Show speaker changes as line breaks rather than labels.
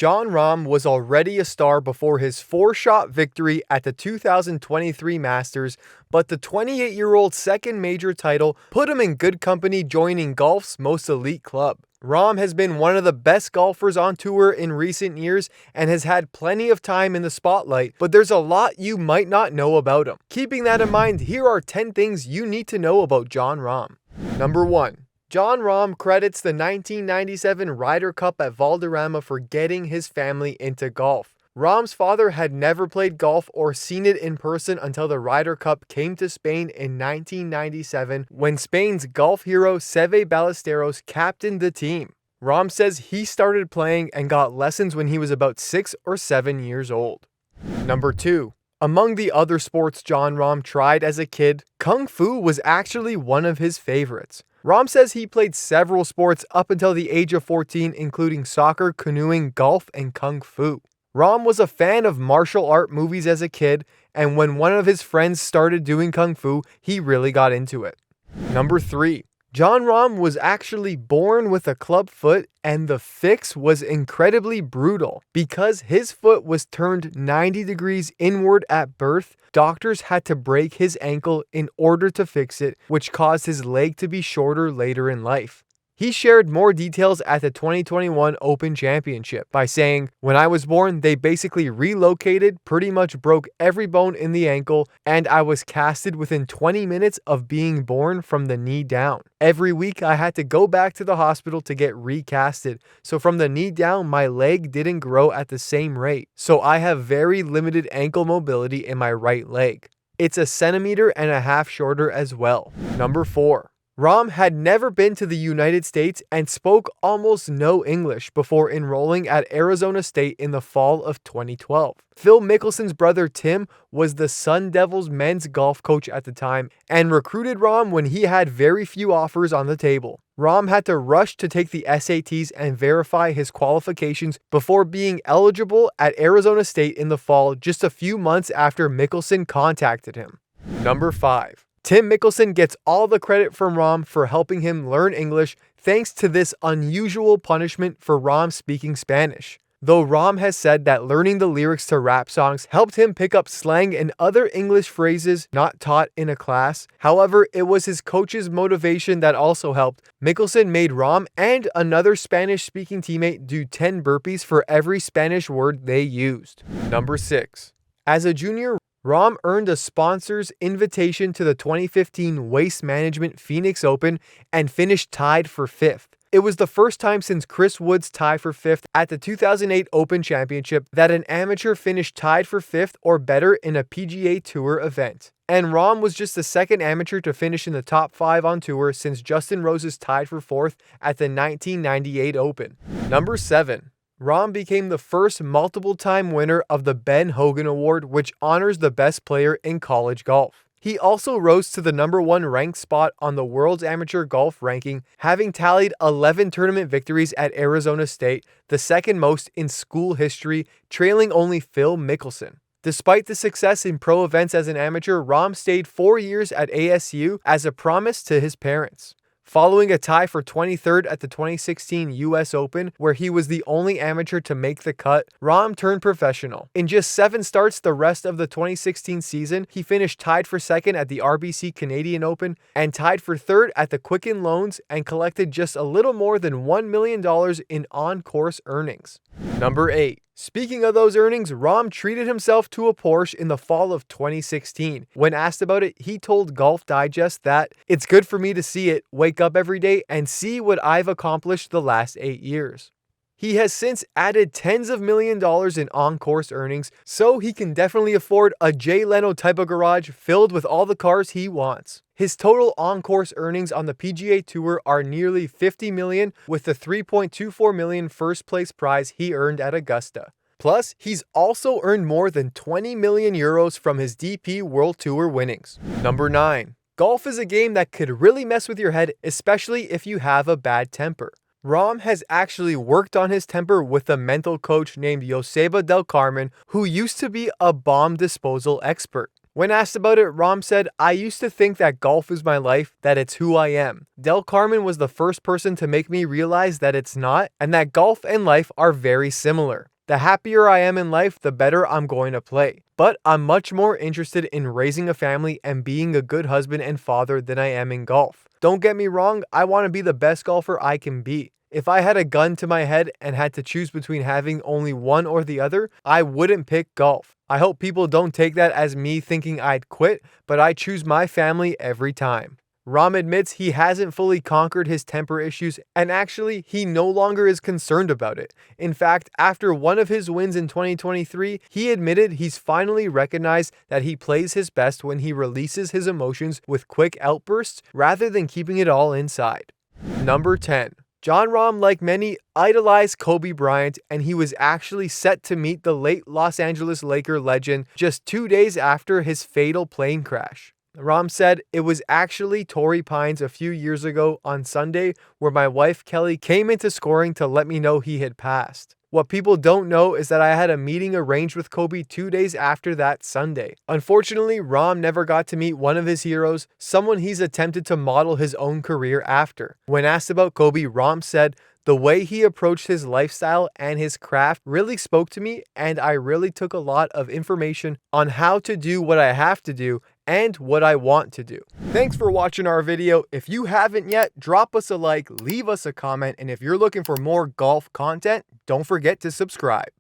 Jon Rahm was already a star before his four-shot victory at the 2023 Masters, but the 28-year-old's second major title put him in good company joining golf's most elite club. Rahm has been one of the best golfers on tour in recent years and has had plenty of time in the spotlight, but there's a lot you might not know about him. Keeping that in mind, here are 10 things you need to know about Jon Rahm. Number 1. Jon Rahm credits the 1997 Ryder Cup at Valderrama for getting his family into golf. Rahm's father had never played golf or seen it in person until the Ryder Cup came to Spain in 1997 when Spain's golf hero Seve Ballesteros captained the team. Rahm says he started playing and got lessons when he was about 6 or 7 years old. Number 2. Among the other sports Jon Rahm tried as a kid, Kung Fu was actually one of his favorites. Rahm says he played several sports up until the age of 14, including soccer, canoeing, golf, and Kung Fu. Rahm was a fan of martial art movies as a kid, and when one of his friends started doing Kung Fu, he really got into it. Number 3. Jon Rahm was actually born with a club foot, and the fix was incredibly brutal. Because his foot was turned 90 degrees inward at birth, doctors had to break his ankle in order to fix it, which caused his leg to be shorter later in life. He shared more details at the 2021 Open Championship by saying, "When I was born, they basically relocated, pretty much broke every bone in the ankle, and I was casted within 20 minutes of being born from the knee down. Every week I had to go back to the hospital to get recasted, so from the knee down my leg didn't grow at the same rate, so I have very limited ankle mobility in my right leg. It's 1.5 centimeters shorter as well." Number 4. Rahm had never been to the United States and spoke almost no English before enrolling at Arizona State in the fall of 2012. Phil Mickelson's brother Tim was the Sun Devils men's golf coach at the time and recruited Rahm when he had very few offers on the table. Rahm had to rush to take the SATs and verify his qualifications before being eligible at Arizona State in the fall, just a few months after Mickelson contacted him. Number 5. Tim Mickelson gets all the credit from Rahm for helping him learn English thanks to this unusual punishment for Rahm speaking Spanish. Though Rahm has said that learning the lyrics to rap songs helped him pick up slang and other English phrases not taught in a class, however, it was his coach's motivation that also helped. Mickelson made Rahm and another Spanish-speaking teammate do 10 burpees for every Spanish word they used. Number 6. As a junior, Rahm earned a sponsor's invitation to the 2015 Waste Management Phoenix Open and finished tied for 5th. It was the first time since Chris Wood's tie for 5th at the 2008 Open Championship that an amateur finished tied for 5th or better in a PGA Tour event. And Rahm was just the second amateur to finish in the top 5 on tour since Justin Rose's tied for 4th at the 1998 Open. Number 7. Rahm became the first multiple-time winner of the Ben Hogan Award, which honors the best player in college golf. He also rose to the number 1 ranked spot on the world's amateur golf ranking, having tallied 11 tournament victories at Arizona State, the second most in school history, trailing only Phil Mickelson. Despite the success in pro events as an amateur, Rahm stayed 4 years at ASU as a promise to his parents. Following a tie for 23rd at the 2016 US Open, where he was the only amateur to make the cut, Rahm turned professional. In just 7 starts the rest of the 2016 season, he finished tied for 2nd at the RBC Canadian Open and tied for 3rd at the Quicken Loans and collected just a little more than $1 million in on-course earnings. Number 8. Speaking of those earnings, Rahm treated himself to a Porsche in the fall of 2016. When asked about it, he told Golf Digest that, "It's good for me to see it, wake up every day, and see what I've accomplished the last 8 years." He has since added tens of millions of dollars in on-course earnings, so he can definitely afford a Jay Leno type of garage filled with all the cars he wants. His total on-course earnings on the PGA Tour are nearly $50 million, with the $3.24 million first place prize he earned at Augusta. Plus, he's also earned more than 20 million euros from his DP World Tour winnings. Number 9. Golf is a game that could really mess with your head, especially if you have a bad temper. Rahm has actually worked on his temper with a mental coach named Joseba Del Carmen, who used to be a bomb disposal expert. When asked about it, Rahm said, "I used to think that golf is my life, that it's who I am. Del Carmen was the first person to make me realize that it's not, and that golf and life are very similar. The happier I am in life, the better I'm going to play. But I'm much more interested in raising a family and being a good husband and father than I am in golf. Don't get me wrong, I want to be the best golfer I can be. If I had a gun to my head and had to choose between having only one or the other, I wouldn't pick golf. I hope people don't take that as me thinking I'd quit, but I choose my family every time." Rahm admits he hasn't fully conquered his temper issues, and actually, he no longer is concerned about it. In fact, after one of his wins in 2023, he admitted he's finally recognized that he plays his best when he releases his emotions with quick outbursts rather than keeping it all inside. Number 10. Jon Rahm, like many, idolized Kobe Bryant, and he was actually set to meet the late Los Angeles Laker legend just 2 days after his fatal plane crash. Rahm said, "It was actually Torrey Pines a few years ago on Sunday where my wife Kelly came into scoring to let me know he had passed. What people don't know is that I had a meeting arranged with Kobe 2 days after that Sunday." Unfortunately, Rahm never got to meet one of his heroes, someone he's attempted to model his own career after. When asked about Kobe, Rahm said, "The way he approached his lifestyle and his craft really spoke to me, and I really took a lot of information on how to do what I have to do and what I want to do." Thanks for watching our video. If you haven't yet, drop us a like, leave us a comment, and if you're looking for more golf content, don't forget to subscribe.